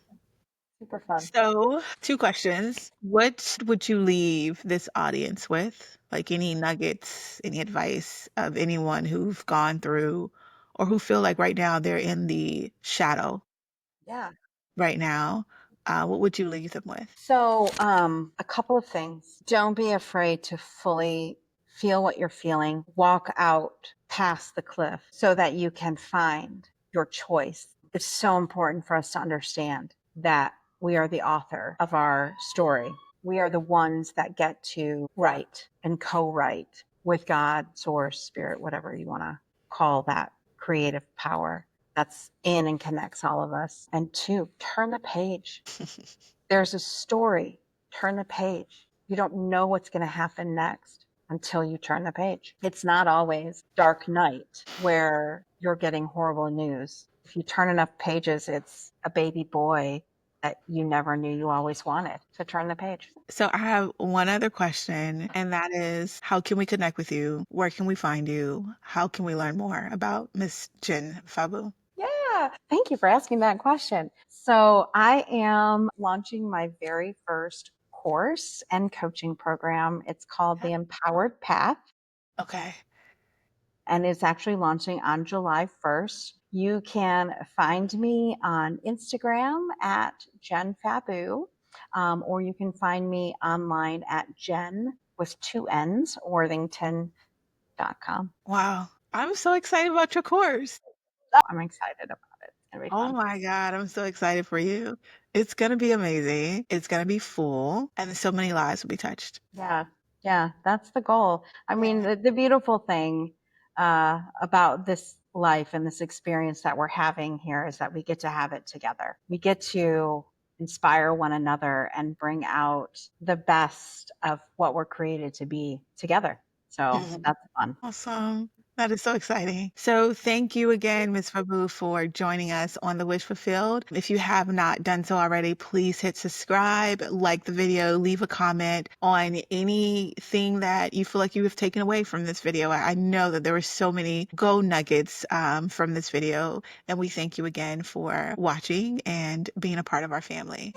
Super fun. So, 2 questions. What would you leave this audience with? Like, any nuggets, any advice of anyone who've gone through or who feel like right now they're in the shadow Yeah. right now, what would you leave them with? So, a couple of things. Don't be afraid to fully feel what you're feeling. Walk out past the cliff so that you can find your choice. It's so important for us to understand that we are the author of our story. We are the ones that get to write and co-write with God, source, spirit, whatever you want to call that creative power that's in and connects all of us. And two, turn the page. There's a story. Turn the page. You don't know what's going to happen next until you turn the page. It's not always dark night where you're getting horrible news. If you turn enough pages, it's a baby boy that you never knew you always wanted. So turn the page. So I have one other question, and that is, how can we connect with you? Where can we find you? How can we learn more about Miss Jenn Fabu? Yeah, thank you for asking that question. So, I am launching my very first course and coaching program. It's called the Empowered Path, Okay. and it's actually launching on July 1st. You can find me on Instagram at Jenn Fabu, or you can find me online at Jenn with two N's, Worthington.com. Wow. I'm so excited about your course. I'm excited about it. It's going to be Oh fun. my God, I'm so excited for you. It's gonna be amazing. It's gonna be full, and so many lives will be touched. Yeah, yeah, that's the goal. I mean, Yeah. the beautiful thing about this life and this experience that we're having here is that we get to have it together. We get to inspire one another and bring out the best of what we're created to be together. So Mhm. that's fun. Awesome. That is so exciting. So thank you again, Ms. Fabu, for joining us on The Wish Fulfilled. If you have not done so already, please hit subscribe, like the video, leave a comment on anything that you feel like you have taken away from this video. I know that there were so many gold nuggets from this video, and we thank you again for watching and being a part of our family.